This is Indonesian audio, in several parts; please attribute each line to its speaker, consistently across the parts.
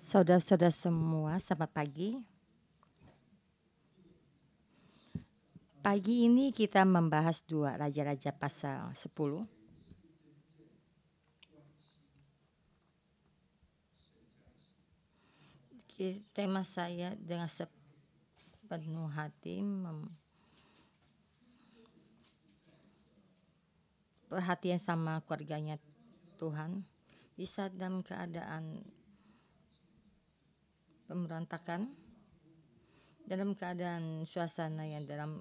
Speaker 1: Saudara-saudara semua, selamat pagi. Pagi ini kita membahas 2 Raja-Raja pasal 10. Tema saya dengan sepenuh hati perhatian sama keluarganya Tuhan. Di saat dalam keadaan pemberontakan, dalam keadaan suasana yang dalam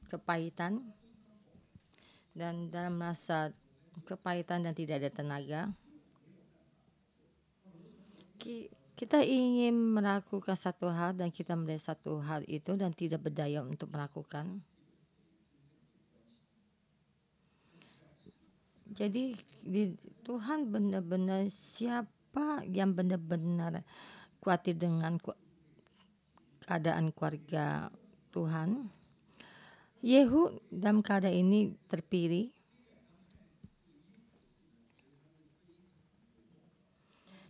Speaker 1: kepahitan, dan dalam rasa kepahitan dan tidak ada tenaga, kita ingin melakukan satu hal dan kita melihat satu hal itu dan tidak berdaya untuk melakukan. Jadi Tuhan benar-benar siapa yang benar-benar khawatir dengan keadaan keluarga Tuhan. Yehu dalam keadaan ini terpilih.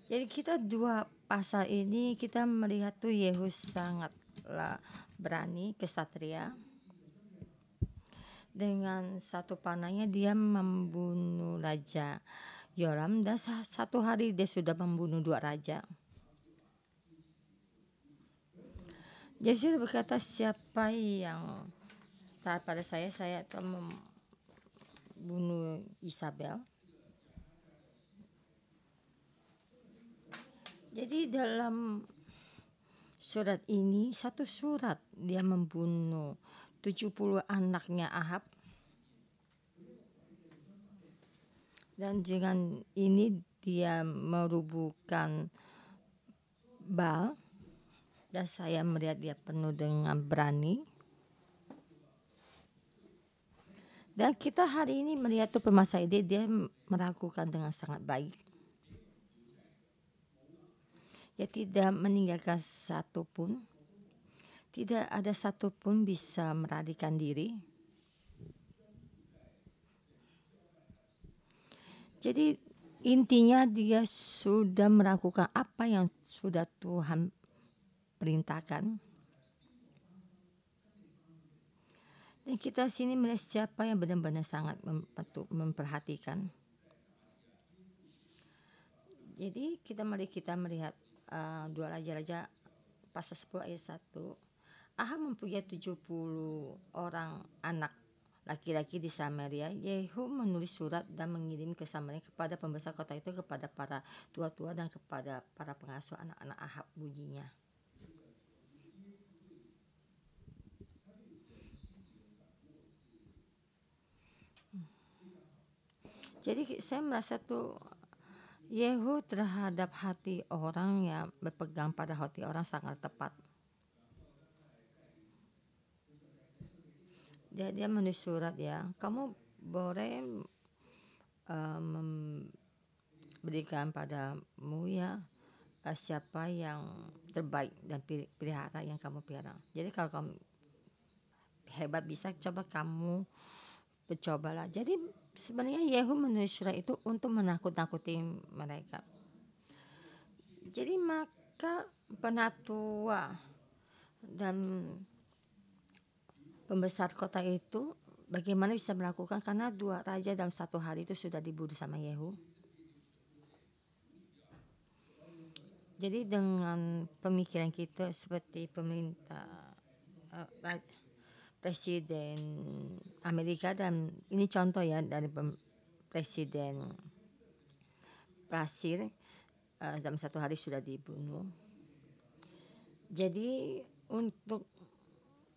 Speaker 1: Jadi kita 2 pasal ini kita melihat tuh Yehu sangatlah berani, kesatria. Dengan satu panahnya dia membunuh Raja Yoram dan satu hari dia sudah membunuh 2 raja. Dia sudah berkata, siapa yang taat pada saya akan membunuh Isabel. Jadi dalam surat ini, satu surat dia membunuh 70 anaknya Ahab. Dan dengan ini dia merubuhkan Baal. Dan saya melihat dia penuh dengan berani. Dan kita hari ini melihat tuh permasalahan dia melakukan dengan sangat baik. Dia tidak meninggalkan satupun. Tidak ada satupun bisa melarikan diri. Jadi intinya dia sudah melakukan apa yang sudah Tuhan perintahkan. Dan kita sini melihat siapa yang benar-benar sangat memperhatikan. Jadi kita melihat 2 Raja-Raja pasal 10 ayat 1. Ahab mempunyai 70 orang anak laki-laki di Samaria. Yehu menulis surat dan mengirim ke Samaria kepada pembesar kota itu, kepada para tua-tua dan kepada para pengasuh anak-anak Ahab, bunyinya. Jadi saya merasa tuh Yehu terhadap hati orang yang berpegang pada hati orang sangat tepat. Dia menulis surat ya, kamu boleh memberikan padamu ya siapa yang terbaik dan pelihara yang kamu pelihara. Jadi kalau kamu hebat bisa coba kamu bercobalah. Jadi sebenarnya Yehu menulis surat itu untuk menakut-nakuti mereka. Jadi maka penatua dan pembesar kota itu bagaimana bisa melakukan, karena 2 raja dalam satu hari itu sudah dibunuh sama Yehu. Jadi dengan pemikiran kita seperti pemerintah Presiden Amerika, dan ini contoh ya dari Presiden Brazil dalam satu hari sudah dibunuh. Jadi untuk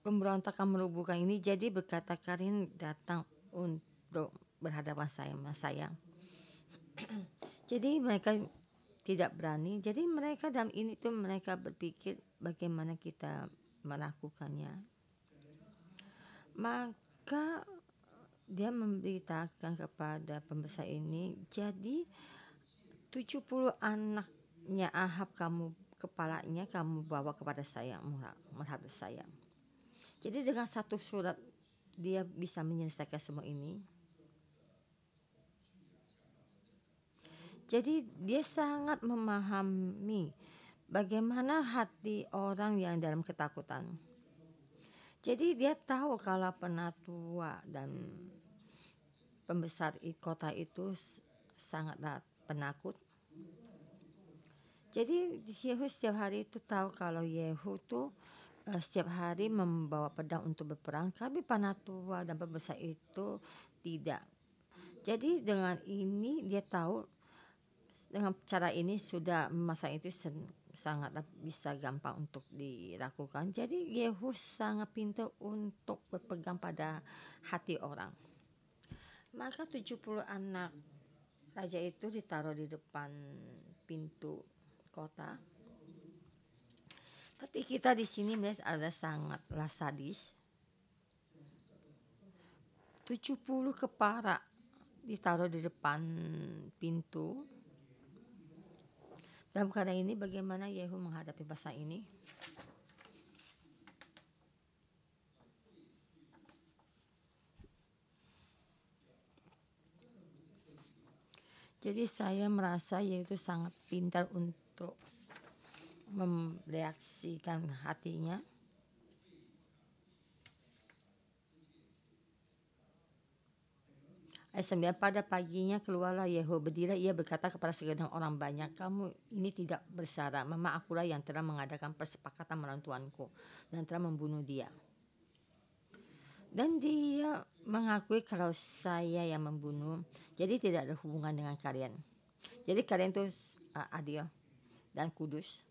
Speaker 1: pemberontakan merubuhkan ini, jadi berkata Karin datang untuk berhadapan sama saya. Jadi mereka tidak berani. Jadi mereka dalam ini tuh mereka berpikir bagaimana kita melakukannya. Maka dia memberitakan kepada pembesar ini, jadi 70 anaknya Ahab kamu kepalanya kamu bawa kepada saya, menghadap saya. Jadi dengan satu surat dia bisa menyelesaikan semua ini. Jadi dia sangat memahami bagaimana hati orang yang dalam ketakutan. Jadi dia tahu kalau penatua dan pembesar kota itu sangatlah penakut. Jadi Yehu setiap hari itu tahu kalau Yehu tuh setiap hari membawa pedang untuk berperang, tapi penatua dan pembesar itu tidak. Jadi dengan ini dia tahu dengan cara ini sudah masa itu sangatlah bisa gampang untuk dilakukan. Jadi Yehu sangat pintar untuk berpegang pada hati orang. Maka 70 anak raja itu ditaruh di depan pintu kota. Tapi kita di sini melihat ada sangatlah sadis. 70 kepala ditaruh di depan pintu. Dalam keadaan ini bagaimana Yehu menghadapi masa ini? Jadi saya merasa Yehu sangat pintar untuk mereaksikan hatinya. Ayat 9, pada paginya keluarlah Yehu, berdiri ia berkata kepada segenap orang banyak, kamu ini tidak bersalah, memang akulah yang telah mengadakan persepakatan melawan tuanku dan telah membunuh dia. Dan dia mengakui kalau saya yang membunuh, jadi tidak ada hubungan dengan kalian. Jadi kalian itu adil dan kudus.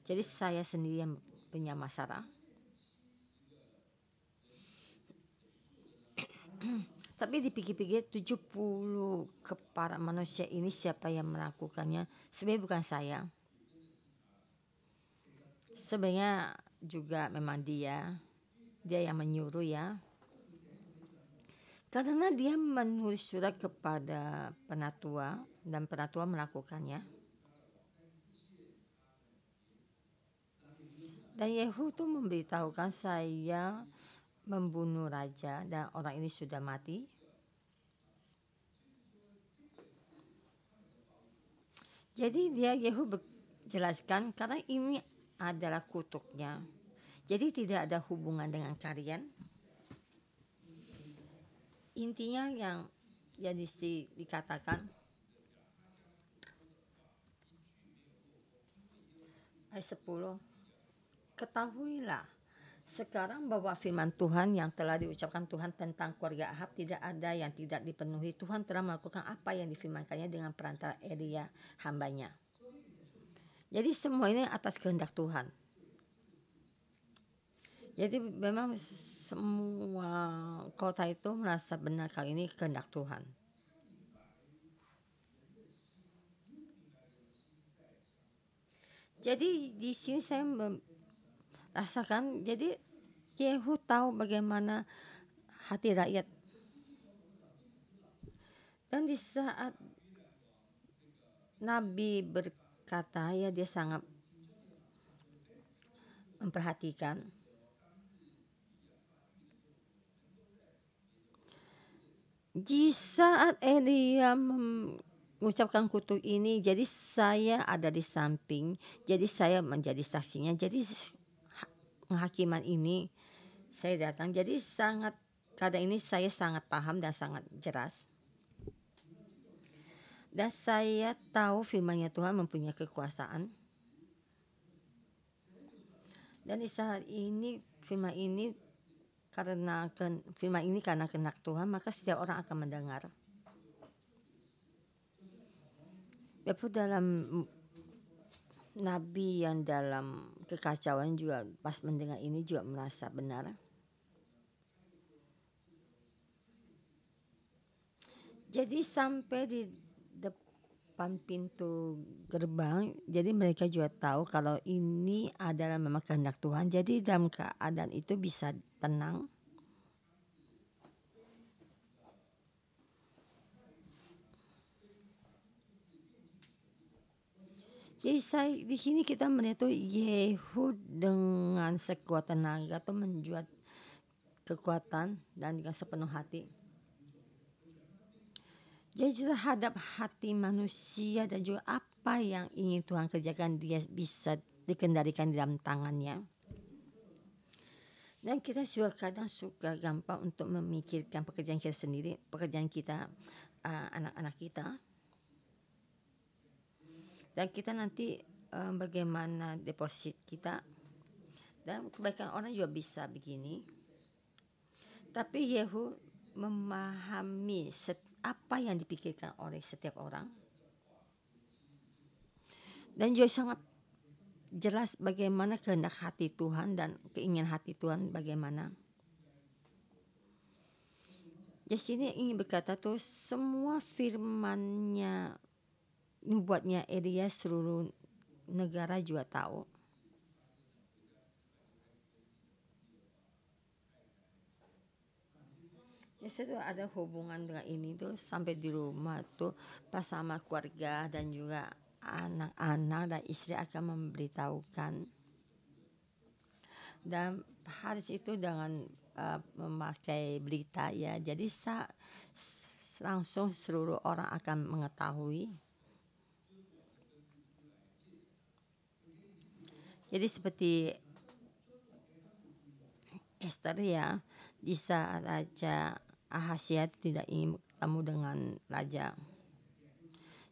Speaker 1: Jadi saya sendiri yang punya masalah. Tapi dipikir-pikir 70 kepala manusia ini siapa yang melakukannya? Sebenarnya bukan saya. Sebenarnya juga memang dia yang menyuruh ya. Karena dia menulis surat kepada penatua dan penatua melakukannya. Dan Yehu tuh memberitahukan saya membunuh raja dan orang ini sudah mati. Jadi Yehu jelaskan karena ini adalah kutuknya. Jadi tidak ada hubungan dengan kalian. Intinya yang dikatakan ayat 10. Ketahuilah sekarang bahwa firman Tuhan yang telah diucapkan Tuhan tentang keluarga Ahab tidak ada yang tidak dipenuhi. Tuhan telah melakukan apa yang difirmankannya dengan perantara Elia hambanya. Jadi semua ini atas kehendak Tuhan. Jadi memang semua kota itu merasa benar kalau ini kehendak Tuhan. Jadi di sini saya merasakan, jadi Yehu tahu bagaimana hati rakyat. Dan di saat Nabi berkata ya dia sangat memperhatikan. Di saat Elia mengucapkan kutuk ini, jadi saya ada di samping, jadi saya menjadi saksinya. Jadi penghakiman ini saya datang, jadi sangat keadaan ini saya sangat paham dan sangat jelas. Dan saya tahu firman-Nya Tuhan mempunyai kekuasaan. Dan di saat ini firman ini karena kehendak Tuhan, maka setiap orang akan mendengar. Bapak dalam Nabi yang dalam kekacauan juga pas mendengar ini juga merasa benar. Jadi sampai di depan pintu gerbang, jadi mereka juga tahu kalau ini adalah memang kehendak Tuhan. Jadi dalam keadaan itu bisa tenang. Jadi di sini kita melihat tuh Yehu dengan sekuat tenaga tuh menjual kekuatan dan dengan sepenuh hati. Jadi terhadap hati manusia dan juga apa yang ingin Tuhan kerjakan, dia bisa dikendalikan di dalam tangannya. Dan kita juga kadang suka gampang untuk memikirkan pekerjaan kita sendiri, pekerjaan kita, anak-anak kita. Dan kita nanti bagaimana deposit kita. Dan kebanyakan orang juga bisa begini. Tapi Yehu memahami apa yang dipikirkan oleh setiap orang. Dan juga sangat jelas bagaimana kehendak hati Tuhan dan keinginan hati Tuhan bagaimana. Di sini ingin berkata tuh semua firmannya, nubuatnya Elia seluruh negara juga tahu. Ya, saya ada hubungan dengan ini tuh sampai di rumah tuh pas sama keluarga dan juga anak-anak dan istri akan memberitahukan. Dan harus itu dengan memakai berita ya. Jadi langsung seluruh orang akan mengetahui. Jadi seperti Esther ya, di saat Raja Ahasiat tidak ingin bertemu dengan raja.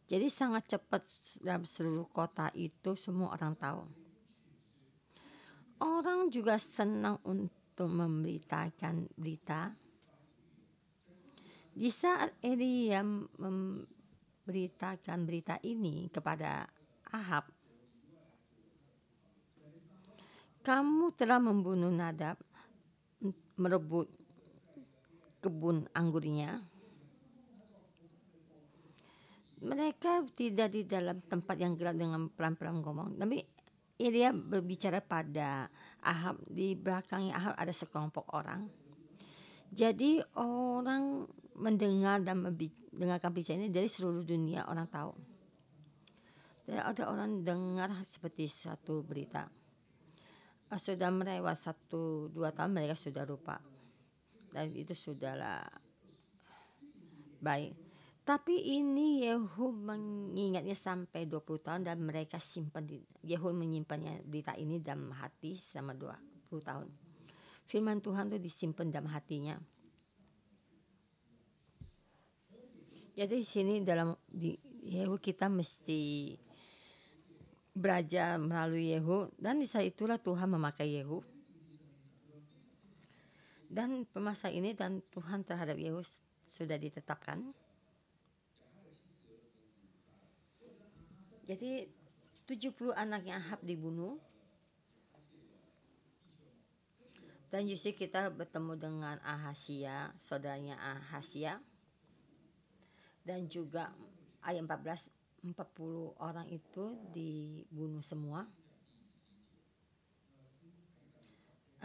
Speaker 1: Jadi sangat cepat dalam seluruh kota itu semua orang tahu. Orang juga senang untuk memberitakan berita. Di saat Elia memberitakan berita ini kepada Ahab, kamu telah membunuh Nadab, merebut kebun anggurnya. Mereka tidak di dalam tempat yang gelap dengan pelan-pelan ngomong, tapi Elia berbicara pada Ahab. Di belakangnya Ahab ada sekelompok orang. Jadi orang mendengar dan mendengarkan bicara ini dari seluruh dunia, orang tahu. Dan ada orang dengar seperti satu berita. Sudah melewat 1-2 tahun mereka sudah lupa. Dan itu sudahlah baik. Tapi ini Yehu mengingatnya sampai 20 tahun dan mereka simpan. Yehu menyimpannya berita ini dalam hati selama 20 tahun. Firman Tuhan itu disimpan dalam hatinya. Jadi di sini dalam Yehu kita mesti belajar melalui Yehu, dan di saat itulah Tuhan memakai Yehu. Dan masa ini dan Tuhan terhadap Yehu sudah ditetapkan. Jadi 70 anaknya Ahab dibunuh. Dan justru kita bertemu dengan Ahasia, saudaranya Ahasia. Dan juga ayat 14, 40 orang itu dibunuh semua.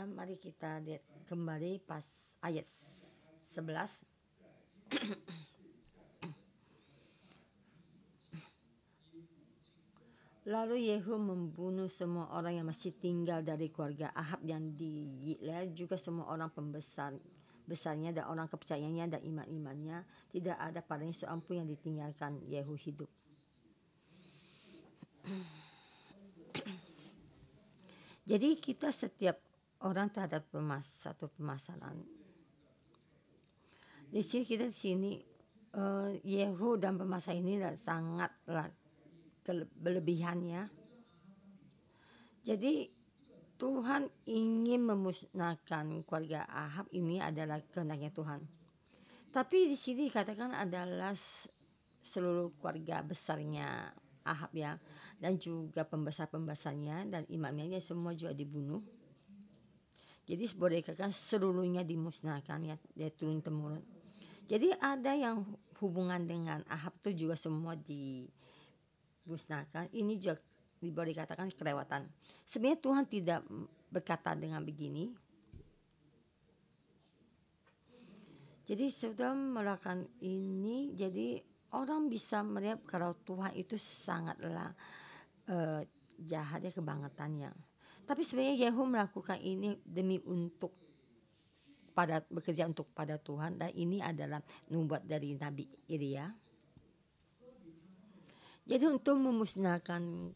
Speaker 1: Mari kita lihat kembali pas ayat 11. Lalu Yehu membunuh semua orang yang masih tinggal dari keluarga Ahab yang di Yizreel, juga semua orang besarnya dan orang kepercayaannya dan iman-imannya. Tidak ada padanya seorang pun yang ditinggalkan Yehu hidup. Jadi kita setiap orang terhadap satu permasalahan. Di sini kita Yehu dan permasalahan ini sangatlah berlebihannya. Jadi Tuhan ingin memusnahkan keluarga Ahab, ini adalah kehendaknya Tuhan. Tapi di sini dikatakan adalah seluruh keluarga besarnya Ahab ya, dan juga pembesar-pembesarnya dan imamnya semua juga dibunuh. Jadi boleh dikatakan seluruhnya dimusnahkan ya, dia turun temurun. Jadi ada yang hubungan dengan Ahab itu juga semua dimusnahkan. Ini juga boleh dikatakan kelewatan. Sebenarnya Tuhan tidak berkata dengan begini. Jadi sudah melakukan ini, jadi orang bisa melihat kalau Tuhan itu sangatlah jahatnya kebangetannya. Tapi sebenarnya Yehu melakukan ini demi untuk bekerja untuk pada Tuhan, dan ini adalah nubuat dari Nabi Elia. Jadi untuk memusnahkan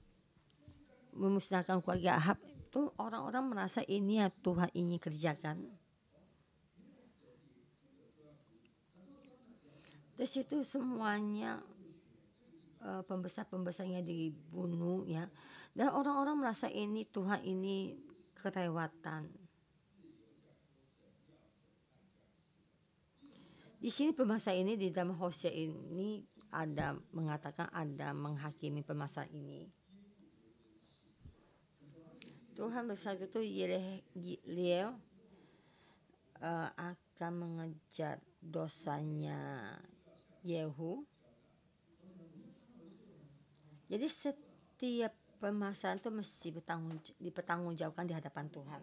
Speaker 1: keluarga Ahab itu orang-orang merasa ini ya Tuhan ini kerjakan. Terus itu semuanya pembesar-pembesarnya dibunuh ya. Dan orang-orang merasa ini Tuhan ini kelewatan. Di sini pemasa ini di dalam Hosea ini ada mengatakan ada menghakimi pemasa ini. Tuhan bersabda itu Yireh akan mengejar dosanya Yehu. Jadi setiap permasalahan itu mesti dipertanggungjawabkan di hadapan Tuhan.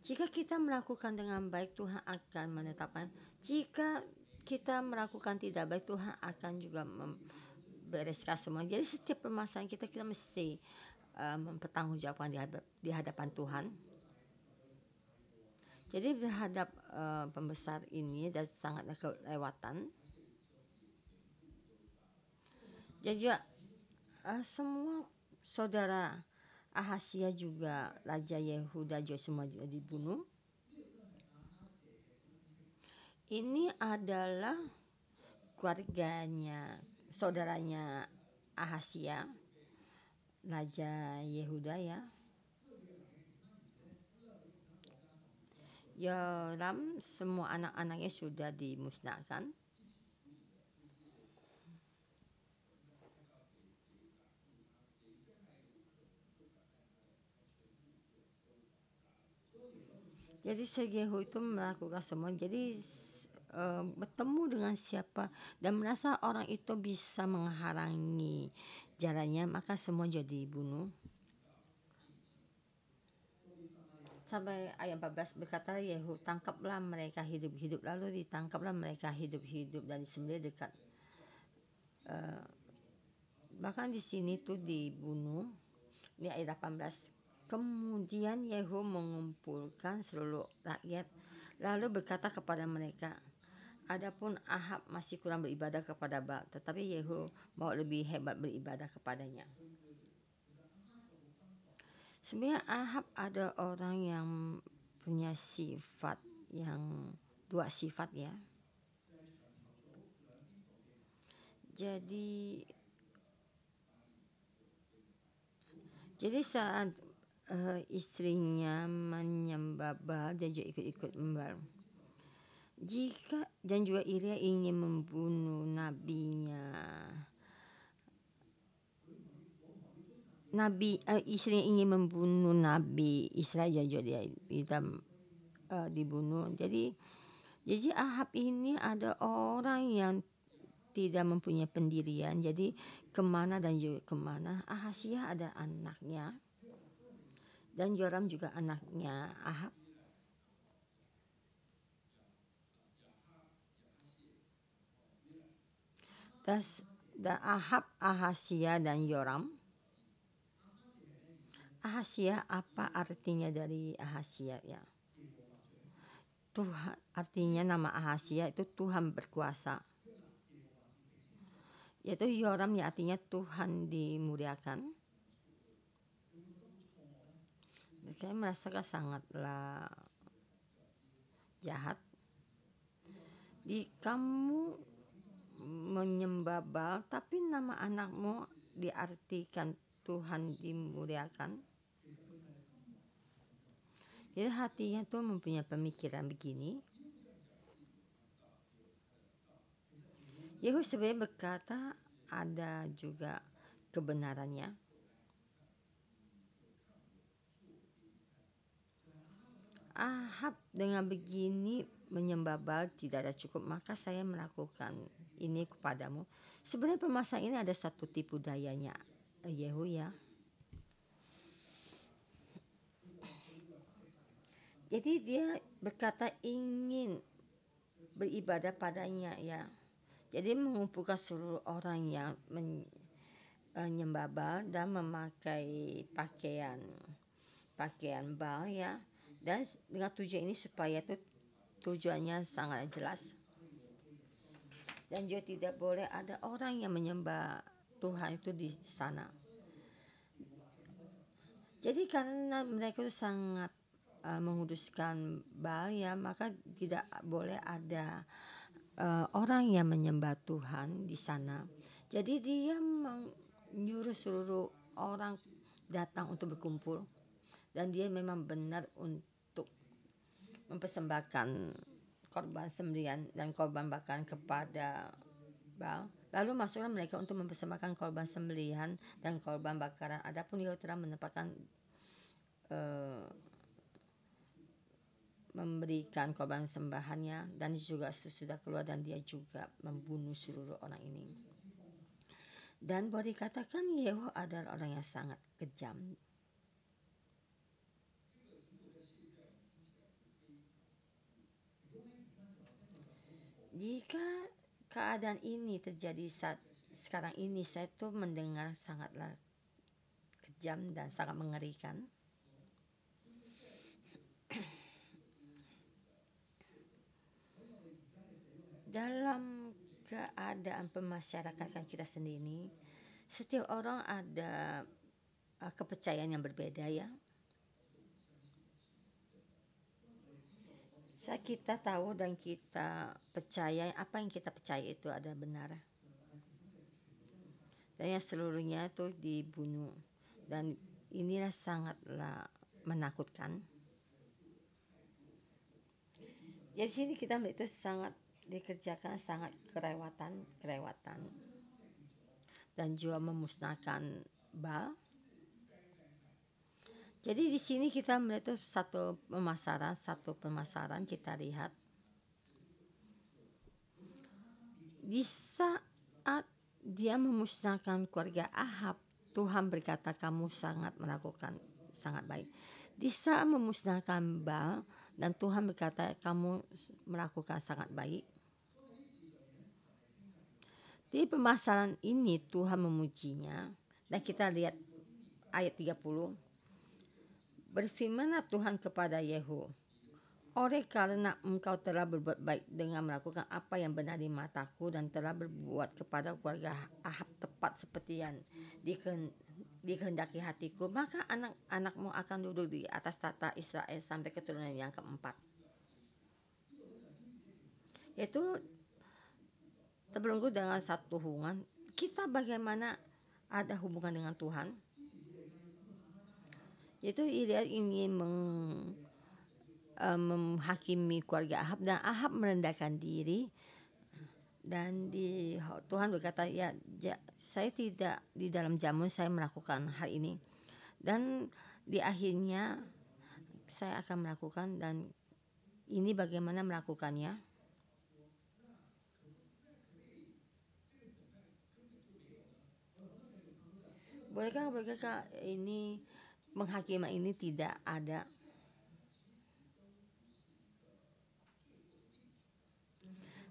Speaker 1: Jika kita melakukan dengan baik, Tuhan akan menetapkan. Jika kita melakukan tidak baik, Tuhan akan juga membereskan semua. Jadi setiap permasalahan kita mesti mempertanggungjawabkan di hadapan Tuhan. Jadi terhadap pembesar ini dan sangatlah kelewatan. Jadi juga semua saudara Ahazia juga Raja Yehuda juga semua juga dibunuh. Ini adalah keluarganya, saudaranya Ahazia, Raja Yehuda ya. Yoram semua anak-anaknya sudah dimusnahkan. Jadi Yehu itu melakukan semua. Jadi bertemu dengan siapa dan merasa orang itu bisa menghalangi jalannya, maka semua jadi bunuh. Sampai ayat 14 berkata Yehu, tangkaplah mereka hidup-hidup, lalu ditangkaplah mereka hidup-hidup dan disembelih dekat. Bahkan di sini tuh dibunuh. Ini ayat 18. Kemudian Yehu mengumpulkan seluruh rakyat lalu berkata kepada mereka, adapun Ahab masih kurang beribadah kepada Baal, tetapi Yehu mau lebih hebat beribadah kepadanya. Sebenarnya Ahab ada orang yang punya sifat yang dua sifat ya. Jadi saat istrinya menyembah Baal, dia juga ikut-ikut membal. Dan juga Ira ingin membunuh nabinya. Istrinya ingin membunuh Nabi Israel juga dia dibunuh. Jadi Ahab ini ada orang yang tidak mempunyai pendirian. Jadi kemana dan juga kemana. Ahazia ada anaknya dan Yoram juga anaknya Ahab. Dan Ahab, Ahazia dan Yoram. Ahazia, apa artinya dari Ahazia ya? Tuhan, artinya nama Ahazia itu Tuhan berkuasa. Yaitu Yoram ya artinya Tuhan dimuliakan. Saya merasakan sangatlah jahat. Kamu menyembah Baal, tapi nama anakmu diartikan Tuhan dimuliakan. Jadi hatinya tuh mempunyai pemikiran begini. Yehu sebenarnya berkata ada juga kebenarannya. Ahab dengan begini menyembah Baal tidak ada cukup, maka saya melakukan ini kepadamu. Sebenarnya permasalahan ini ada satu tipu dayanya Yehu ya. Jadi dia berkata ingin beribadah padanya ya. Jadi mengumpulkan seluruh orang yang menyembah Baal dan memakai pakaian Baal ya. Dan dengan tujuan ini supaya tujuannya sangat jelas. Dan juga tidak boleh ada orang yang menyembah Tuhan itu di sana. Jadi karena mereka itu sangat menguduskan Baal ya, maka tidak boleh ada orang yang menyembah Tuhan di sana. Jadi dia menyuruh seluruh orang datang untuk berkumpul, dan dia memang benar untuk mempersembahkan korban sembelihan dan korban bakaran kepada Baal. Lalu masuklah mereka untuk mempersembahkan korban sembelihan dan korban bakaran. Adapun Yahweh telah menempatkan memberikan korban sembahannya, dan juga sesudah keluar dan dia juga membunuh seluruh orang ini. Dan boleh dikatakan Yahweh adalah orang yang sangat kejam. Jika keadaan ini terjadi saat sekarang ini, saya tuh mendengar sangatlah kejam dan sangat mengerikan. Dalam keadaan pemasyarakatan kita sendiri, setiap orang ada kepercayaan yang berbeda ya. Kita tahu dan kita percaya apa yang kita percaya itu adalah benar. Dan yang seluruhnya itu dibunuh. Dan inilah sangatlah menakutkan. Jadi sini kita melihat itu sangat dikerjakan, sangat kelewatan dan juga memusnahkan Baal. Jadi di sini kita melihat itu satu pemasaran kita lihat. Di saat dia memusnahkan keluarga Ahab, Tuhan berkata kamu sangat melakukan sangat baik. Di saat memusnahkan Baal, dan Tuhan berkata kamu melakukan sangat baik. Di pemasaran ini Tuhan memujinya, dan kita lihat ayat 30. Berfirmanlah Tuhan kepada Yehu, oleh karena engkau telah berbuat baik dengan melakukan apa yang benar di mataku, dan telah berbuat kepada keluarga Ahab tepat seperti yang dikehendaki hatiku, maka anak-anakmu akan duduk di atas tata Israel sampai keturunan yang keempat. Yaitu terbelenggu dengan satu hubungan. Kita bagaimana ada hubungan dengan Tuhan, yaitu dia ingin menghakimi keluarga Ahab, dan Ahab merendahkan diri, dan Tuhan berkata ya saya tidak di dalam jamun saya melakukan hal ini, dan di akhirnya saya akan melakukan, dan ini bagaimana melakukannya. Bolehkah ini menghakimi ini tidak ada?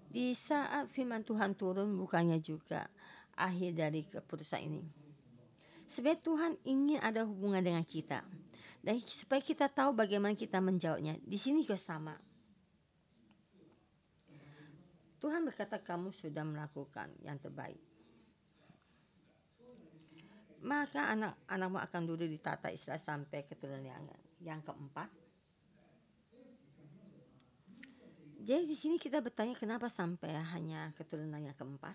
Speaker 1: Di saat firman Tuhan turun, bukannya juga akhir dari keputusan ini. Sebenarnya Tuhan ingin ada hubungan dengan kita, dan supaya kita tahu bagaimana kita menjawabnya. Di sini juga sama. Tuhan berkata kamu sudah melakukan yang terbaik, maka anak-anakmu akan duduk di tata Israel sampai keturunan yang keempat. Jadi di sini kita bertanya kenapa sampai hanya keturunan yang keempat.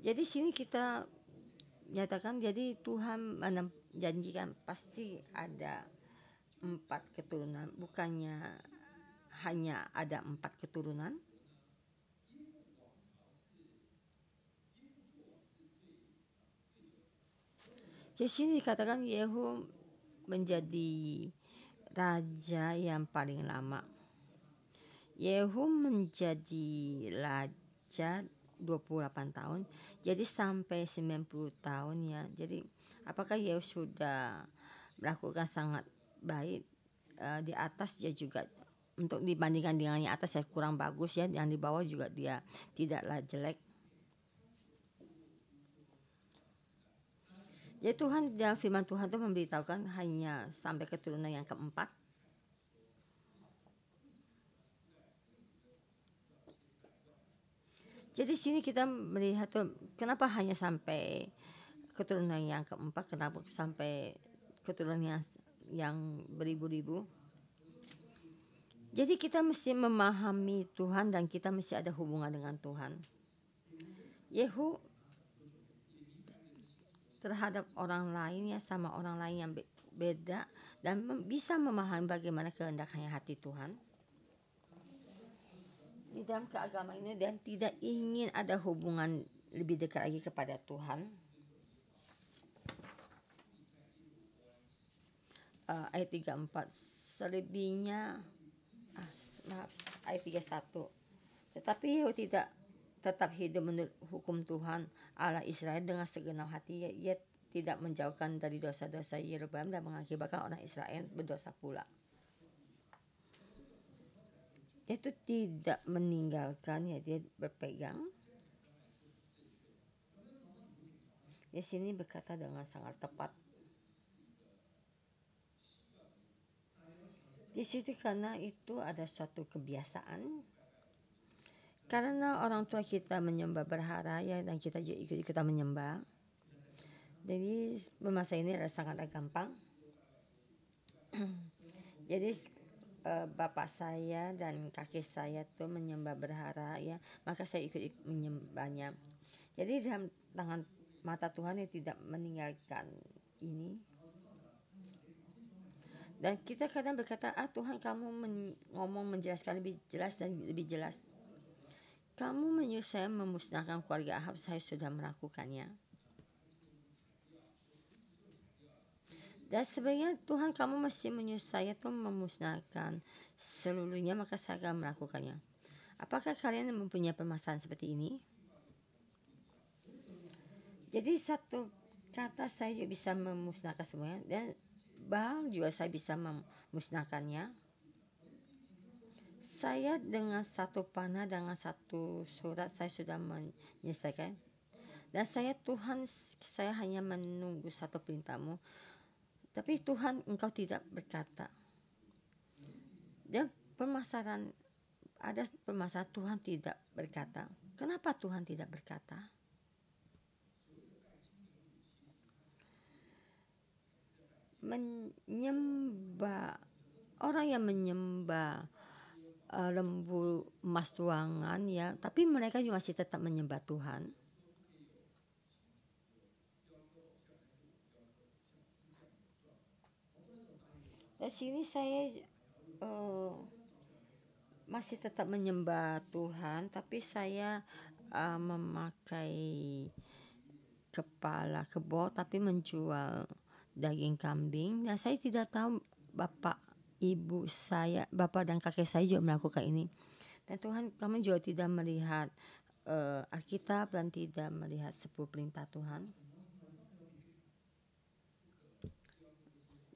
Speaker 1: Jadi sini kita nyatakan, jadi Tuhan menjanjikan pasti ada 4 keturunan, bukannya hanya ada 4 keturunan. Di sini dikatakan Yehu menjadi raja yang paling lama. Yehu menjadi raja 28 tahun, jadi sampai 90 tahun ya. Jadi apakah Yehu sudah melakukan sangat baik? Di atas dia juga, untuk dibandingkan dengan yang atas ya kurang bagus ya, yang di bawah juga dia tidaklah jelek. Jadi Tuhan dalam firman Tuhan itu memberitahukan hanya sampai keturunan yang keempat. Jadi sini kita melihat tuh kenapa hanya sampai keturunan yang keempat, kenapa sampai keturunan yang beribu-ribu. Jadi kita mesti memahami Tuhan dan kita mesti ada hubungan dengan Tuhan. Yehu terhadap orang lain ya, sama orang lain yang beda dan bisa memahami bagaimana kehendaknya hati Tuhan di dalam keagamaan ini, dan tidak ingin ada hubungan lebih dekat lagi kepada Tuhan. Ayat 34 selebihnya ayat 31, tetapi Yehu tidak tetap hidup menurut hukum Tuhan Allah Israel dengan segenap hati. Ia tidak menjauhkan dari dosa-dosa Yeroboam dan mengakibatkan orang Israel berdosa pula. Itu tidak meninggalkan, ya, dia berpegang. Di sini berkata dengan sangat tepat. Di situ karena itu ada suatu kebiasaan. Karena orang tua kita menyembah berhala ya, dan kita juga ikut-ikutan menyembah. Jadi masa ini adalah sangat gampang. Jadi bapak saya dan kakek saya tuh menyembah berhala ya, maka saya ikut menyembahnya. Jadi dalam tangan mata Tuhan yang tidak meninggalkan ini. Dan kita kadang berkata, Tuhan kamu ngomong menjelaskan lebih jelas dan lebih jelas. Kamu menyuruh saya memusnahkan keluarga Ahab, saya sudah melakukannya. Dan sebenarnya Tuhan kamu masih menyuruh saya tuh memusnahkan seluruhnya, maka saya akan melakukannya. Apakah kalian mempunyai permasalahan seperti ini? Jadi satu kata saya juga bisa memusnahkan semuanya, dan Baal juga saya bisa memusnahkannya. Saya dengan satu panah, dengan satu surat saya sudah menyelesaikan. Dan saya Tuhan, saya hanya menunggu satu perintahmu. Tapi Tuhan engkau tidak berkata. Dan ada permasalahan Tuhan tidak berkata. Kenapa Tuhan tidak berkata? Menyembah, orang yang menyembah lembu emas tuangan ya, tapi mereka juga masih tetap menyembah Tuhan. Di sini saya masih tetap menyembah Tuhan, tapi saya memakai kepala kebo tapi menjual daging kambing. Dan saya tidak tahu bapak ibu saya, bapak dan kakek saya juga melakukan ini. Dan Tuhan, kami juga tidak melihat Alkitab dan tidak melihat 10 perintah Tuhan.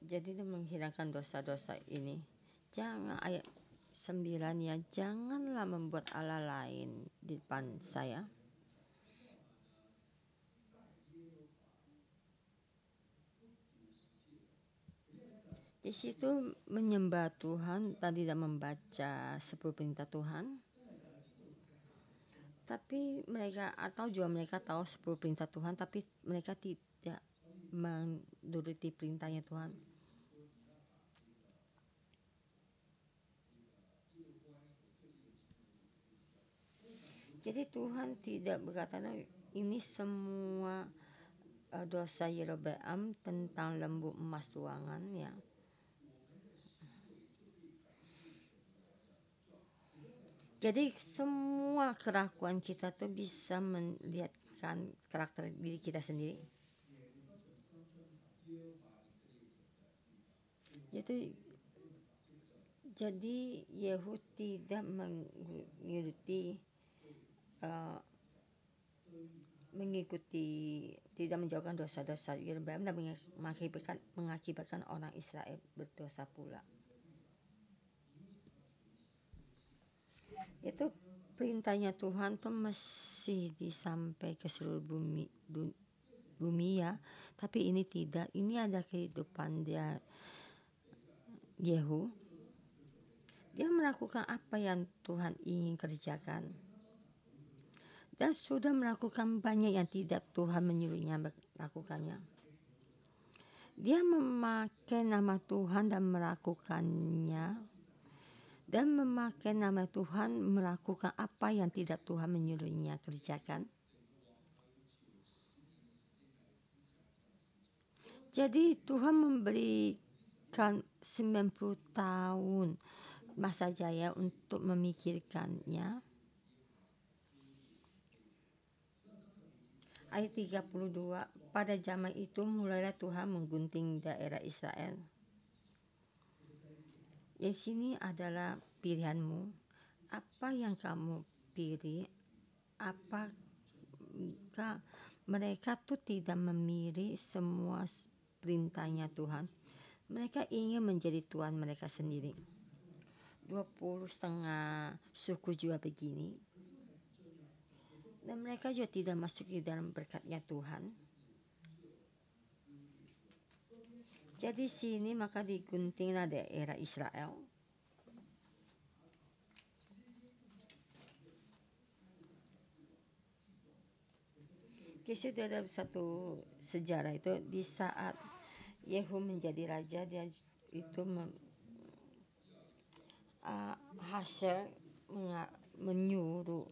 Speaker 1: Jadi itu menghilangkan dosa-dosa ini. Jangan, ayat 9 ya, janganlah membuat Allah lain di depan saya. Di situ menyembah Tuhan dan tidak membaca 10 perintah Tuhan. Tapi mereka, atau juga mereka tahu 10 perintah Tuhan, tapi mereka tidak menuruti perintahnya Tuhan. Jadi Tuhan tidak berkata ini semua dosa Yeroboam tentang lembu emas tuangan ya. Jadi semua kelakuan kita tuh bisa melihatkan karakter diri kita sendiri. Jadi Yehu tidak mengikuti, tidak menjauhkan dosa-dosa Yeroboam dan mengakibatkan orang Israel berdosa pula. Itu perintahnya Tuhan tuh masih disampai ke seluruh bumi ya, tapi ini tidak. Ini ada kehidupan dia Yehu. Dia melakukan apa yang Tuhan ingin kerjakan. dan sudah melakukan banyak yang tidak Tuhan menyuruhnya melakukannya. Dia memakai nama Tuhan dan melakukannya, dan memakai nama Tuhan melakukan apa yang tidak Tuhan menyuruhnya kerjakan. Jadi Tuhan memberikan 90 tahun masa jaya untuk memikirkannya. Ayat 32, pada zaman itu mulailah Tuhan menggunting daerah Israel. Yang sini adalah pilihanmu. Apa yang kamu pilih? Apakah mereka tuh tidak memilih semua perintahnya Tuhan? Mereka ingin menjadi Tuhan mereka sendiri. 20,5 suku juga begini. Dan mereka juga tidak masuk di dalam berkatnya Tuhan. Jadi sini maka diguntinglah daerah Israel. Kisah dalam satu sejarah itu di saat Yehu menjadi raja, dia itu Hasil menyuruh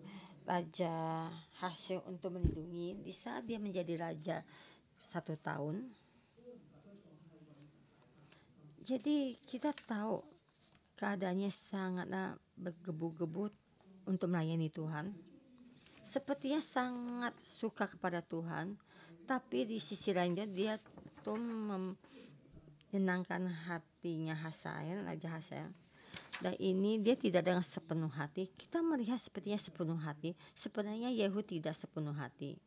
Speaker 1: Raja Hasil untuk melindungi di saat dia menjadi raja 1 tahun. Jadi kita tahu keadaannya sangatlah bergebu-gebu untuk melayani Tuhan. Sepertinya sangat suka kepada Tuhan, tapi di sisi lainnya dia tuh menyenangkan hatinya Raja Hasael. Dan ini dia tidak dengan sepenuh hati. Kita melihat sepertinya sepenuh hati. Sebenarnya Yehu tidak sepenuh hati.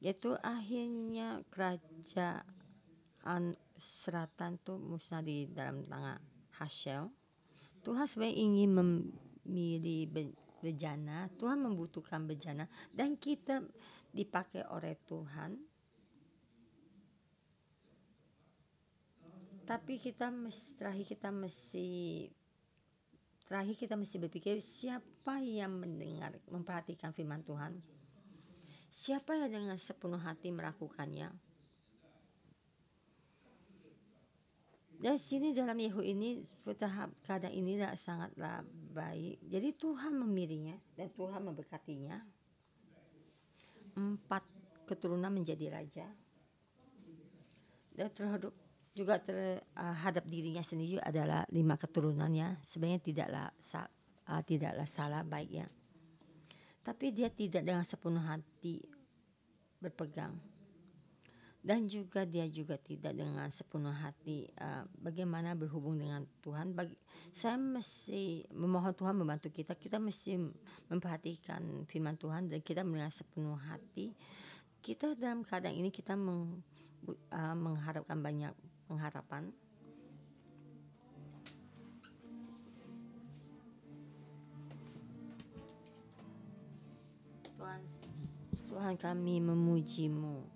Speaker 1: Yaitu akhirnya kerajaan selatan itu musnah di dalam tangan Hasael. Tuhan sebenarnya ingin memilih bejana. Tuhan membutuhkan bejana. Dan kita dipakai oleh Tuhan. Tapi kita mesti berpikir siapa yang mendengar, memperhatikan firman Tuhan. Siapa yang dengan sepenuh hati melakukannya. Dan sini dalam Yehu ini keadaan ini sangatlah baik. Jadi Tuhan memilihnya dan Tuhan memberkatinya. 4 keturunan menjadi raja. Dan terhadap dirinya sendiri adalah 5 keturunannya. Sebenarnya tidaklah salah baiknya. Tapi dia tidak dengan sepenuh hati berpegang. Dan juga dia juga tidak dengan sepenuh hati bagaimana berhubung dengan Tuhan. Saya mesti memohon Tuhan membantu kita. Kita mesti memperhatikan firman Tuhan dan kita dengan sepenuh hati. Kita dalam keadaan ini kita mengharapkan banyak pengharapan. Tuhan kami memuji-Mu.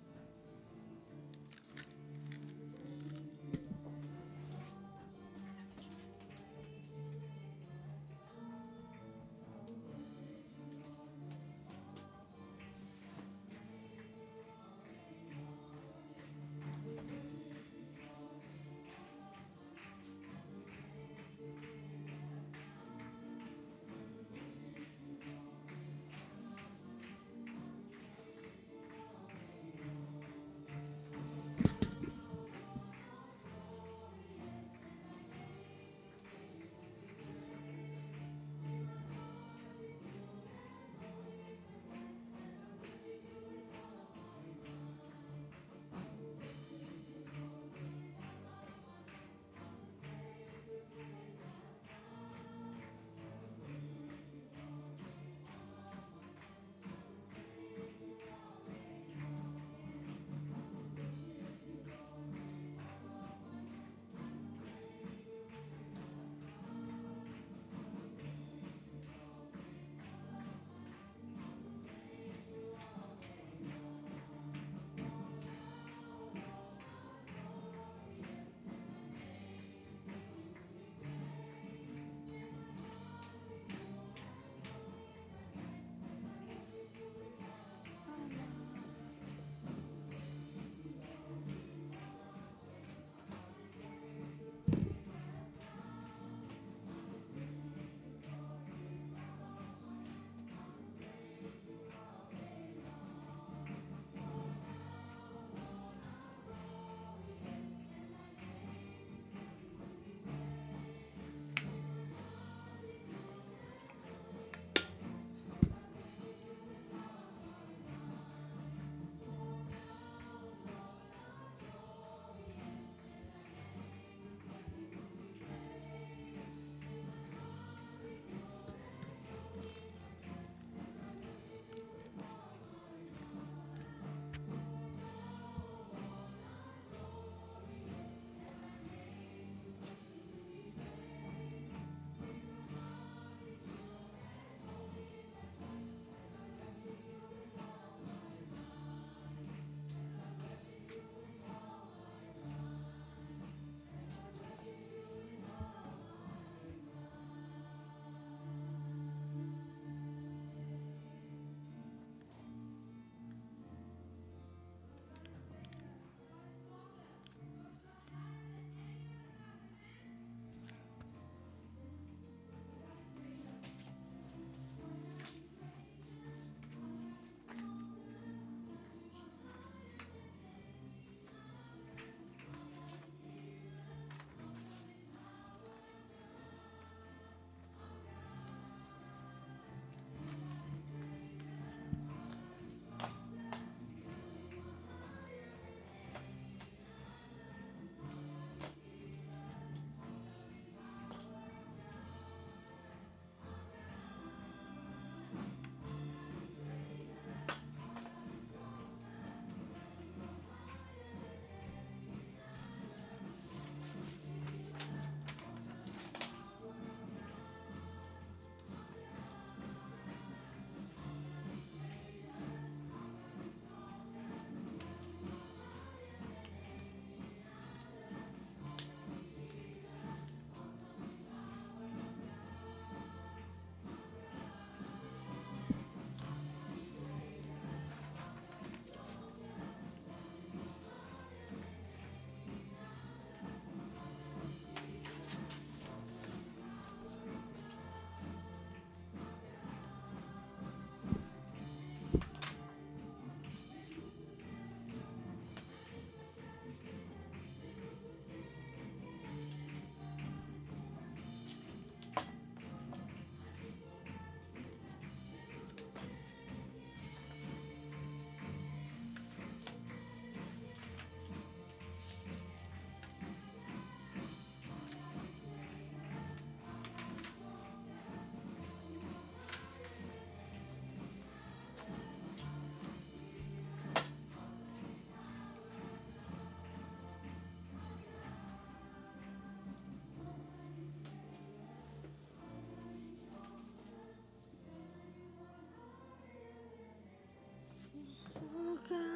Speaker 1: Semoga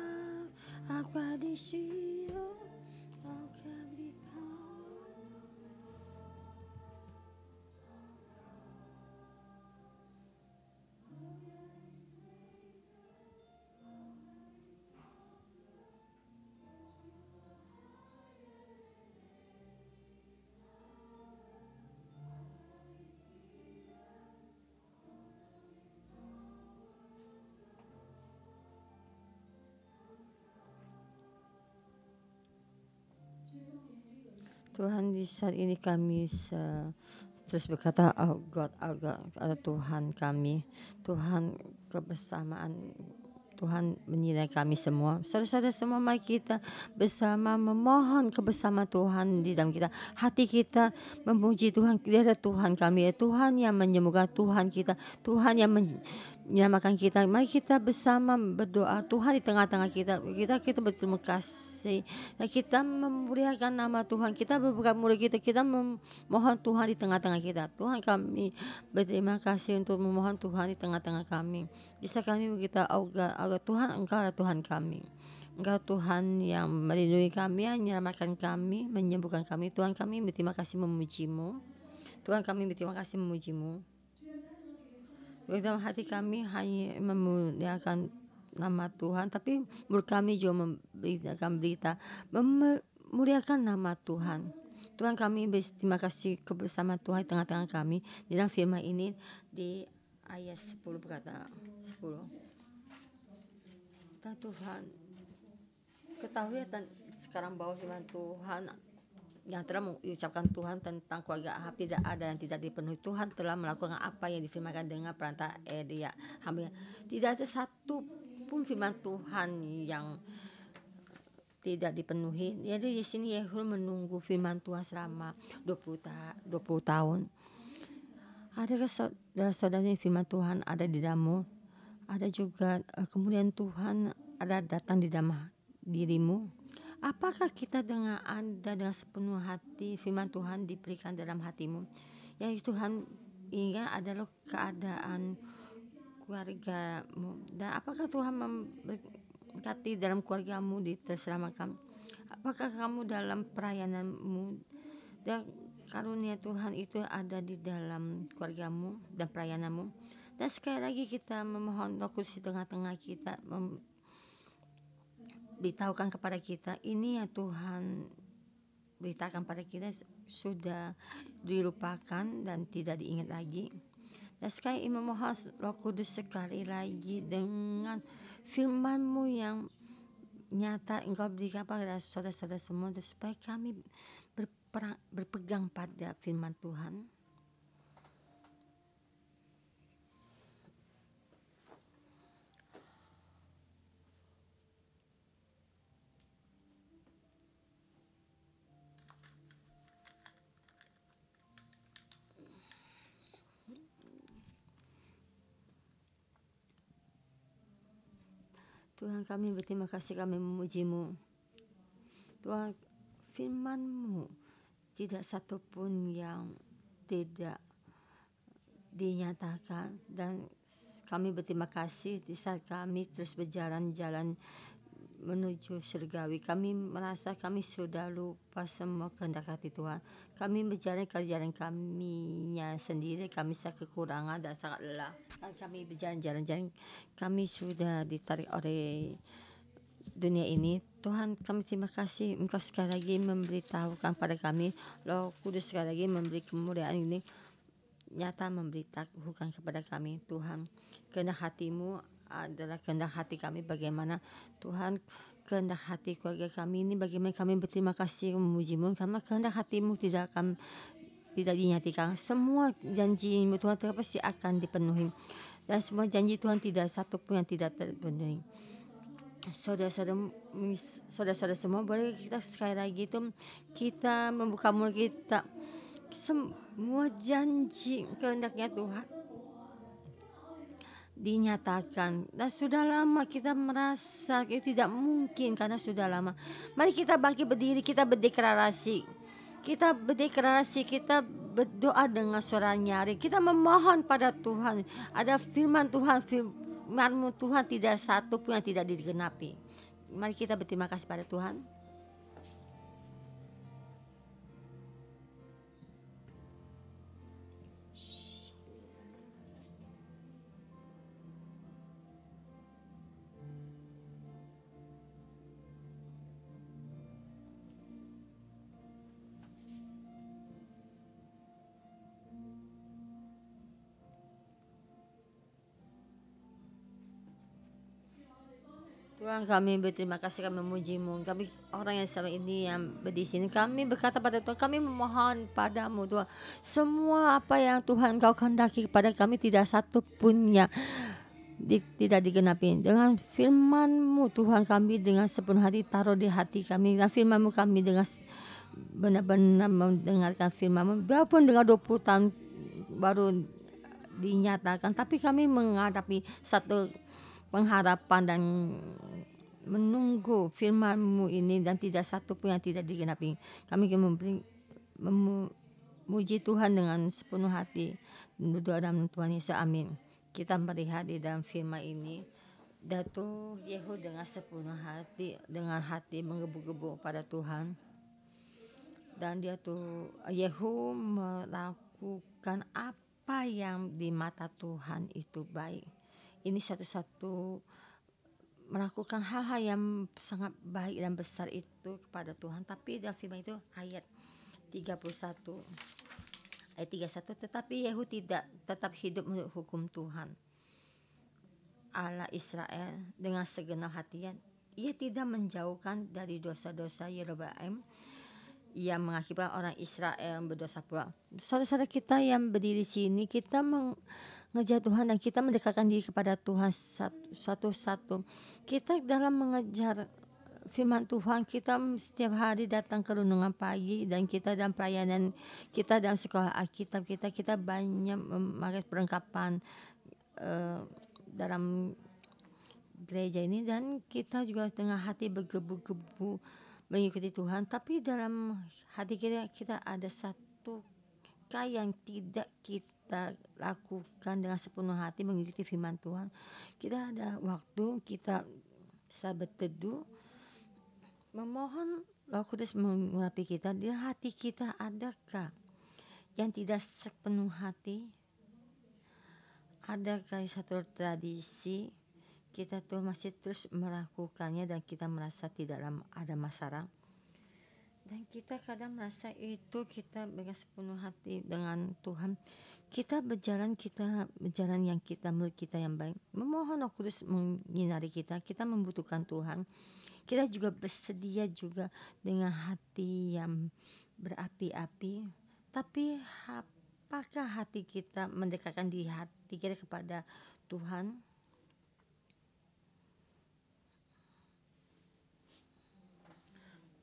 Speaker 1: aku di sini, aku di Tuhan, di saat ini kami terus berkata, oh God, ada Tuhan kami, Tuhan kebersamaan, Tuhan menyertai kami semua. Saudara-saudara semua, mari kita bersama memohon kebersamaan Tuhan di dalam kita. Hati kita memuji Tuhan. Dia ada Tuhan kami, ya Tuhan yang menyembuhkan, Tuhan kita, Tuhan yang menyelamatkan kita. Mari kita bersama berdoa. Tuhan di tengah-tengah kita. Kita berterima kasih. Dan kita memuliakan nama Tuhan. Kita berbuka mulut kita memohon Tuhan di tengah-tengah kita. Tuhan, kami berterima kasih untuk memohon Tuhan di tengah-tengah kami. Bisa kami kita, Tuhan, Engkau adalah Tuhan kami. Engkau Tuhan yang melindungi kami, yang menyelamatkan kami, menyembuhkan kami. Tuhan, kami berterima kasih memuji-Mu. Tuhan, kami berterima kasih memuji-Mu. Dalam hati kami hanya memuliakan nama Tuhan, tapi mulut kami juga memberitakan berita memuliakan nama Tuhan. Tuhan, kami berterima kasih kebersamaan Tuhan di tengah-tengah kami. Di dalam firman ini di ayat 10 berkata 10. Tuhan, ketahui sekarang bahwa firman Tuhan yang telah mengucapkan Tuhan tentang keluarga Ahab tidak ada yang tidak dipenuhi. Tuhan telah melakukan apa yang difirmankan dengan perantara Elia hamba. Tidak ada satu pun firman Tuhan yang tidak dipenuhi. Jadi di sini Yehul menunggu firman Tuhan selama 20 tahun. Adakah saudara-saudara firman Tuhan ada di dalammu? Ada juga kemuliaan Tuhan ada datang di dalam dirimu. Apakah kita dengan sepenuh hati firman Tuhan diberikan dalam hatimu? Yang Tuhan ingat adalah keadaan keluargamu. Dan apakah Tuhan memberkati dalam keluargamu terselamatkan? Apakah kamu dalam pelayananmu dan karunia Tuhan itu ada di dalam keluargamu dan pelayananmu? Dan sekali lagi kita memohon Roh Kudus di tengah-tengah kita beritahukan kepada kita, ini ya Tuhan beritakan pada kita sudah dilupakan dan tidak diingat lagi. Dan sekali ini memohon Roh Kudus sekali lagi dengan firman-Mu yang nyata Engkau berikan pada saudara-saudara semua, supaya kami berpegang pada firman Tuhan. Tuhan, kami berterima kasih, kami memuji-Mu. Tuhan, firman-Mu tidak satupun yang tidak dinyatakan, dan kami berterima kasih di saat kami terus berjalan-jalan menuju surgawi. Kami merasa kami sudah lupa semua kehendak hati Tuhan. Kami berjalan ke jalan kaminya sendiri, kami sangat kekurangan dan sangat lelah. Dan kami berjalan-jalan, kami sudah ditarik oleh dunia ini. Tuhan, kami terima kasih Engkau sekali lagi memberitahukan pada kami. Roh Kudus sekali lagi memberi kemuliaan ini, nyata memberitahukan kepada kami. Tuhan, kehendak hati-Mu adalah kehendak hati kami. Bagaimana Tuhan kehendak hati keluarga kami ini, bagaimana kami berterima kasih memuji-Mu, karena kehendak hati-Mu tidak dinyatakan. Semua janji-Mu Tuhan pasti akan dipenuhi, dan semua janji Tuhan tidak satu pun yang tidak terpenuhi. Saudara-saudara semua, boleh kita sekali lagi itu kita membuka mulut kita, semua janji kehendaknya Tuhan dinyatakan. Dan sudah lama kita merasa tidak mungkin karena sudah lama. Mari kita bangkit berdiri, kita berdeklarasi. Kita berdoa dengan suara nyaring. Kita memohon pada Tuhan. Ada firman Tuhan, firman Tuhan tidak satu pun yang tidak digenapi. Mari kita berterima kasih pada Tuhan. Tuhan, kami berterima kasih, kami memuji-Mu. Kami orang yang selama ini yang di sini, kami berkata pada Tuhan, kami memohon padamu Tuhan. Semua apa yang Tuhan Kau kehendaki kepada kami tidak satu pun yang tidak digenapi. Dengan firman-Mu Tuhan, kami dengan sepenuh hati taruh di hati kami. Dan firman-Mu kami dengan benar-benar mendengarkan firman-Mu. Walaupun dengan 20 tahun baru dinyatakan, tapi kami menghadapi satu pengharapan dan menunggu firman-Mu ini, dan tidak satu pun yang tidak digenapi. Kami memuji Tuhan dengan sepenuh hati. Berdoa dalam Tuhan Yesus, amin. Kita melihat di dalam firman ini, Datuk Yehu dengan sepenuh hati, dengan hati menggebu-gebu pada Tuhan. Dan dia tuh Yehu melakukan apa yang di mata Tuhan itu baik. Ini satu-satu melakukan hal-hal yang sangat baik dan besar itu kepada Tuhan. Tapi dalam firman itu ayat 31, tetapi Yehu tidak tetap hidup menurut hukum Tuhan Allah Israel dengan segenap hatinya. Ia tidak menjauhkan dari dosa-dosa Yeroboam yang mengakibatkan orang Israel berdosa pula. Saudara-saudara kita yang berdiri sini, kita mengejar Tuhan dan kita mendekatkan diri kepada Tuhan satu-satu. Kita dalam mengejar firman Tuhan, kita setiap hari datang ke renungan pagi, dan kita dalam pelayanan kita dalam sekolah Alkitab kita banyak memakai perlengkapan dalam gereja ini, dan kita juga dengan hati bergebu-gebu mengikuti Tuhan. Tapi dalam hati kita ada satu yang tidak kita lakukan dengan sepenuh hati mengikuti firman Tuhan. Kita ada waktu kita saat berteduh memohon Roh Kudus mengurapi kita. Di hati kita adakah yang tidak sepenuh hati? Adakah satu tradisi kita tuh masih terus melakukannya dan kita merasa tidak ada masalah? Dan kita kadang merasa itu kita dengan sepenuh hati dengan Tuhan. Kita berjalan yang kita menurut kita yang baik. Memohon Roh Kudus menyinari kita. Kita membutuhkan Tuhan. Kita juga bersedia juga dengan hati yang berapi-api. Tapi apakah hati kita mendekatkan di hati kita kepada Tuhan?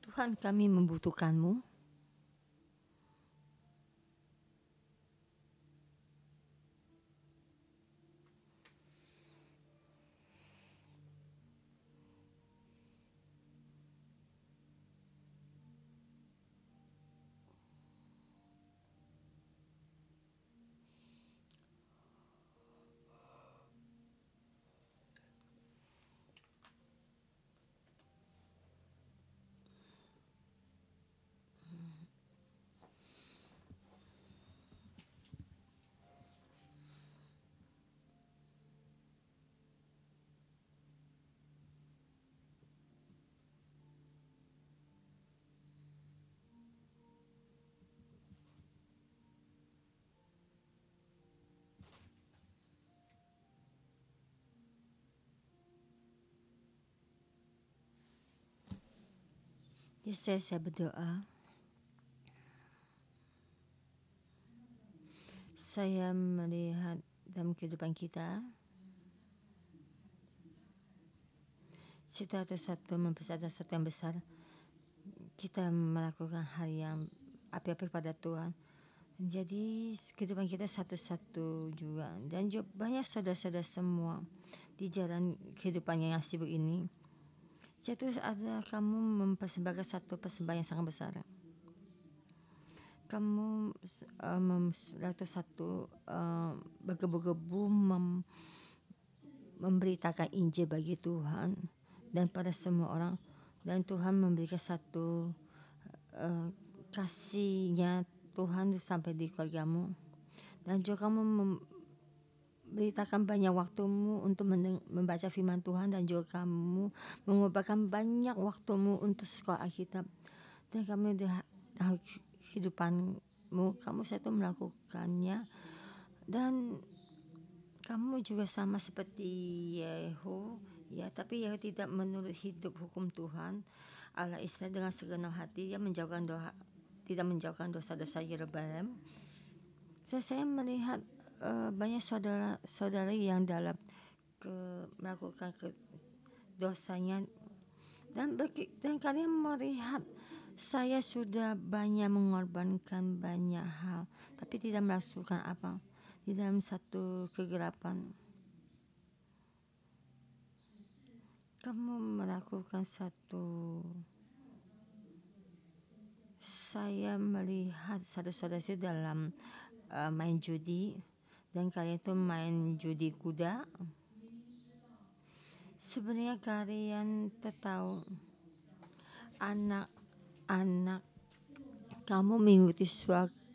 Speaker 1: Tuhan, kami membutuhkan-Mu. Saya berdoa. Saya melihat dalam kehidupan kita, satu yang besar. Kita melakukan hal yang api-api pada Tuhan. Jadi kehidupan kita satu-satu juga. Dan juga banyak saudara-saudara semua di jalan kehidupannya yang sibuk ini. Jadi ada kamu mempersembahkan satu persembahan yang sangat besar. kamu satu bergebu-gebu memberitakan Injil bagi Tuhan dan pada semua orang, dan Tuhan memberikan satu kasihnya Tuhan sampai di keluargamu, dan juga kamu memberitakan banyak waktumu untuk membaca firman Tuhan, dan juga kamu mengorbankan banyak waktumu untuk sekolah Alkitab, dan kamu dalam kehidupanmu kamu satu melakukannya, dan kamu juga sama seperti Yehu, ya, tapi Yehu tidak menurut hidup hukum Tuhan Allah Israel dengan segenap hati. Dia tidak menjauhkan dosa-dosa Yeroboam. Saya melihat banyak saudara-saudari yang dalam melakukan dosanya, dan kalian melihat saya sudah banyak mengorbankan banyak hal, tapi tidak melakukan apa di dalam satu kegelapan. Kamu melakukan satu, saya melihat saudara-saudara dalam main judi, dan kalian itu main judi kuda. Sebenarnya kalian tahu anak-anak kamu mengikuti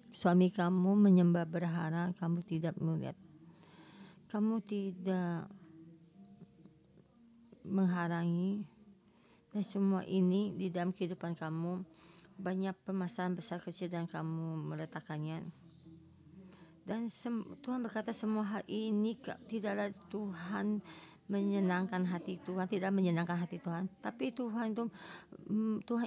Speaker 1: suami kamu menyembah berhala, kamu tidak melihat, kamu tidak menghalangi, dan semua ini di dalam kehidupan kamu banyak permasalahan besar kecil dan kamu meletakkannya. Dan Tuhan berkata semua hal ini tidaklah Tuhan menyenangkan hati Tuhan, tidak menyenangkan hati Tuhan. Tapi Tuhan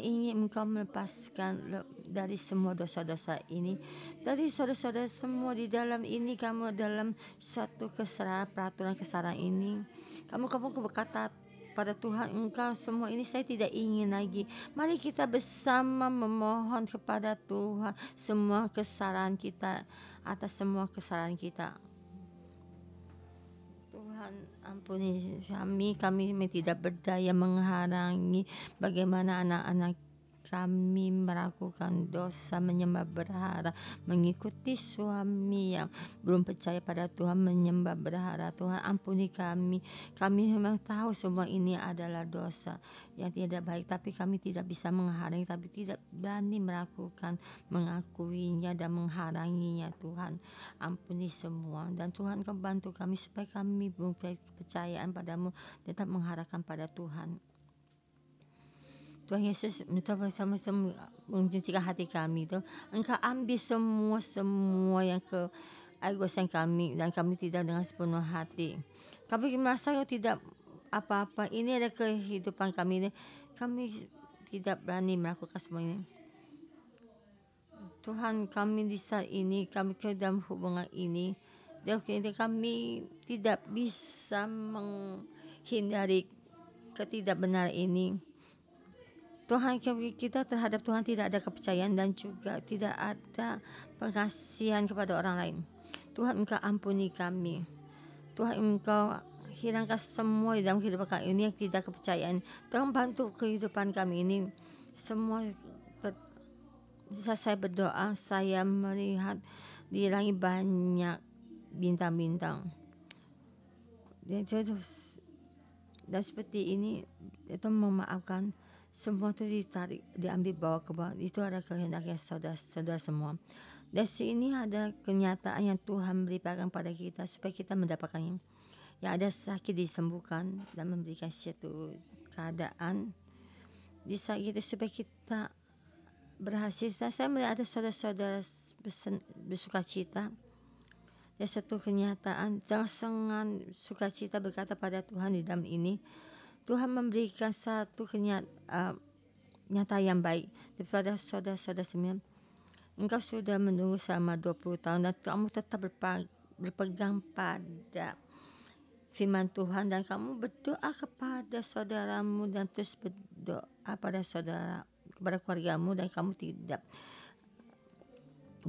Speaker 1: ingin engkau melepaskan dari semua dosa-dosa ini. Dari saudara-saudara semua di dalam ini, kamu dalam suatu kesalahan, peraturan kesalahan ini, kamu berkata pada Tuhan, engkau semua ini saya tidak ingin lagi. Mari kita bersama memohon kepada Tuhan semua kesalahan kita, atas semua kesalahan kita. Tuhan ampuni kami tidak berdaya menghalangi bagaimana anak-anak kami melakukan dosa, menyembah berhala, mengikuti suami yang belum percaya pada Tuhan, menyembah berhala. Tuhan ampuni kami memang tahu semua ini adalah dosa yang tidak baik, tapi kami tidak bisa menghalangi, tapi tidak berani melakukan, mengakuinya dan menghalanginya. Tuhan ampuni semua, dan Tuhan kau bantu kami supaya kami mempunyai kepercayaan padamu, tetap mengharapkan pada Tuhan. Tuhan Yesus mencoba sama-sama mencucikan hati kami itu. Engkau ambil semua yang keegoisan kami, dan kami tidak dengan sepenuh hati. Kami merasa tidak apa-apa, ini adalah kehidupan kami. Kami tidak berani melakukan semua ini. Tuhan, kami di saat ini, kami ke dalam hubungan ini, dan kami tidak bisa menghindari ketidakbenaran ini. Tuhan, kita terhadap Tuhan tidak ada kepercayaan dan juga tidak ada pengasihan kepada orang lain. Tuhan, engkau ampuni kami. Tuhan, engkau hilangkan semua di dalam kehidupan kami ini yang tidak kepercayaan. Tolong bantu kehidupan kami ini. Semua saya berdoa, saya melihat di langit banyak bintang-bintang. Dan seperti ini, itu memaafkan. Semua itu diambil bawa ke bawah. Itu adalah kehendaknya saudara semua. Dan sini ada kenyataan yang Tuhan berikan pada kita supaya kita mendapatkannya. Yang ada sakit disembuhkan dan memberikan suatu keadaan di saat itu supaya kita berhasil. Saya melihat ada saudara-saudara bersukacita. Dan satu kenyataan, jangan sukacita berkata pada Tuhan di dalam ini. Tuhan memberikan satu nyata yang baik kepada saudara-saudara semua. Engkau sudah menunggu selama 20 tahun dan kamu tetap berpegang pada firman Tuhan, dan kamu berdoa kepada saudaramu dan terus berdoa kepada keluargamu, dan kamu tidak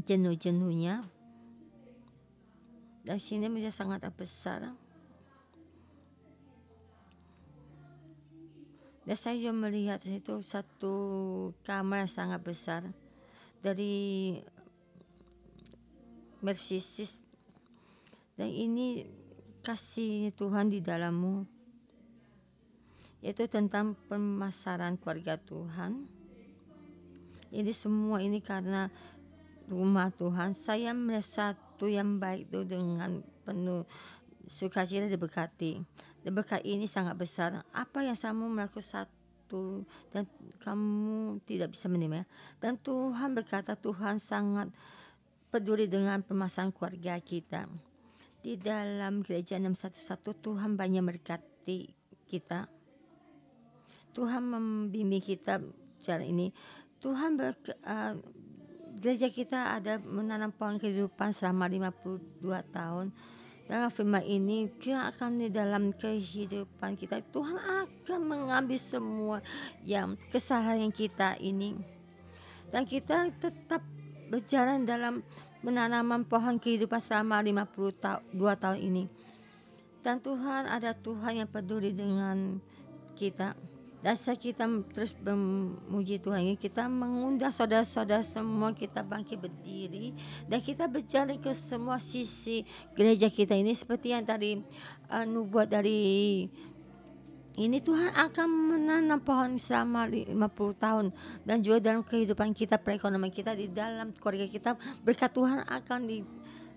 Speaker 1: jenuh-jenuhnya. Dan sini menjadi sangat besar. Dan saya juga melihat itu satu kamar yang sangat besar. Dari Mersisis, dan ini kasih Tuhan di dalammu, yaitu tentang pemasaran keluarga Tuhan. Ini semua ini karena rumah Tuhan. Saya melihat satu yang baik itu dengan penuh sukacita diberkati. Berkat ini sangat besar. Apa yang kamu melakukan satu dan kamu tidak bisa menerima. Dan Tuhan berkata Tuhan sangat peduli dengan permasalahan keluarga kita. Di dalam gereja 611 Tuhan banyak berkati kita. Tuhan membimbing kita cara ini. Tuhan gereja kita ada menanam pohon kehidupan selama 52 tahun. Dalam firman ini kita akan di dalam kehidupan kita, Tuhan akan mengambil semua yang kesalahan kita ini, dan kita tetap berjalan dalam menanam pohon kehidupan selama 52 tahun ini. Dan Tuhan ada Tuhan yang peduli dengan kita. Dan kita terus memuji Tuhan ini, kita mengundang saudara-saudara semua kita bangkit berdiri dan kita berjalan ke semua sisi gereja kita ini seperti yang tadi nubuat dari ini. Tuhan akan menanam pohon selama 50 tahun dan juga dalam kehidupan kita, perekonomian kita, di dalam keluarga kita, berkat Tuhan akan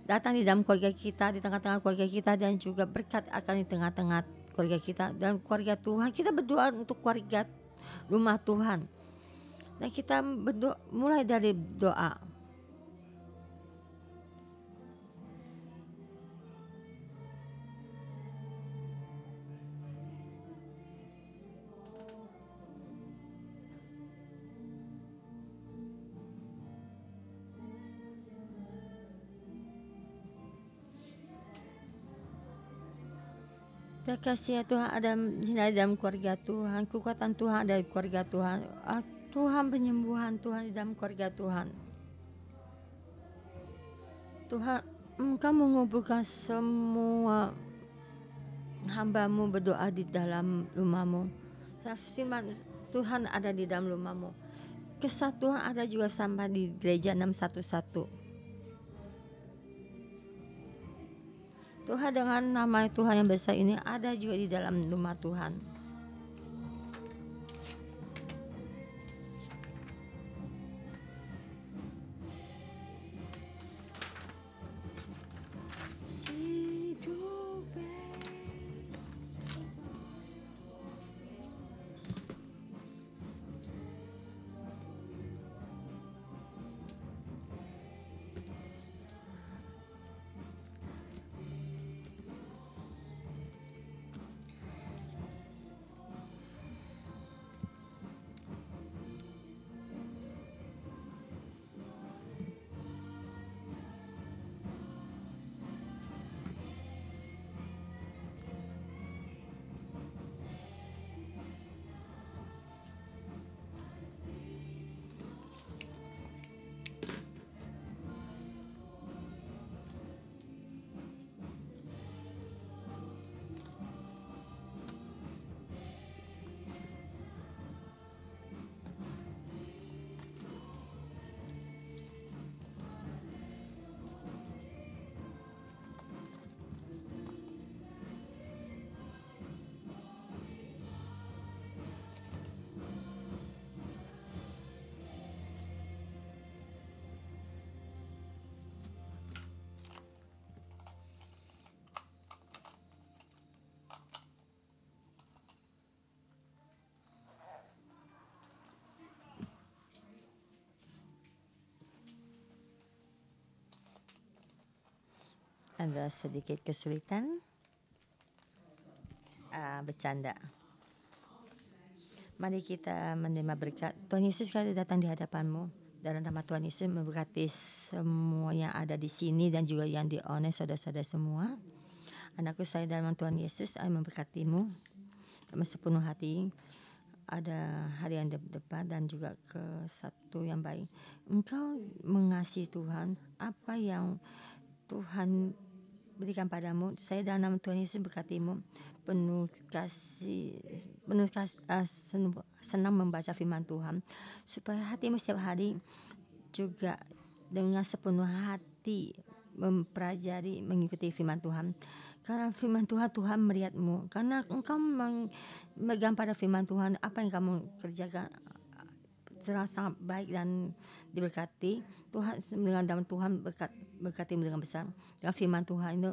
Speaker 1: datang di dalam keluarga kita, di tengah-tengah keluarga kita, dan juga berkat akan di tengah-tengah keluarga kita dan keluarga Tuhan. Kita berdoa untuk keluarga rumah Tuhan, dan kita berdoa mulai dari doa. Terkasih ya Tuhan, ada di dalam keluarga Tuhan, kekuatan Tuhan ada di keluarga Tuhan, Tuhan penyembuhan Tuhan di dalam keluarga Tuhan. Tuhan, Engkau mengumpulkan semua hamba-Mu berdoa di dalam rumah-Mu. Firman Tuhan ada di dalam rumah-Mu. Kesatuan ada juga sampai di gereja 611. Tuhan, dengan nama Tuhan yang besar ini ada juga di dalam rumah Tuhan. Ada sedikit kesulitan, bercanda. Mari kita menerima berkat. Tuhan Yesus, kami datang di hadapan-Mu. Dalam nama Tuhan Yesus memberkati semua yang ada di sini dan juga yang di online, saudara-saudara semua. Anakku saya dalam Tuhan Yesus, saya memberkati-Mu dengan sepenuh hati. Ada hari yang depan dan juga ke satu yang baik. Engkau mengasihi Tuhan, apa yang Tuhan berikan padamu. Saya dalam nama Tuhan Yesus berkati-Mu, penuh kasih, senang membaca firman Tuhan, supaya hatimu setiap hari juga dengan sepenuh hati mempelajari mengikuti firman Tuhan. Karena firman Tuhan, Tuhan melihatmu. Karena engkau memegang pada firman Tuhan, apa yang kamu kerjakan sangat baik dan diberkati. Tuhan dengan dalam Tuhan berkatimu dengan besar. Dengan firman Tuhan itu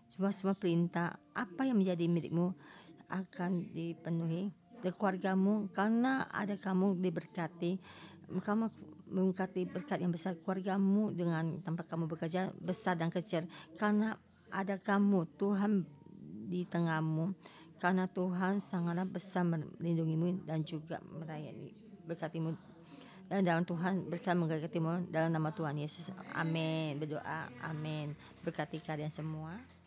Speaker 1: semua perintah apa yang menjadi milikmu akan dipenuhi. Dan keluargamu, karena ada kamu diberkati, kamu mengberkati berkat yang besar. Keluargamu dengan tempat kamu bekerja besar dan kecil, karena ada kamu, Tuhan di tengahmu. Karena Tuhan sangatlah besar melindungimu dan juga melayani berkatimu. Dan dalam Tuhan berkat memberkatimu dalam nama Tuhan Yesus. Amin. Berdoa. Amin. Berkati kalian semua.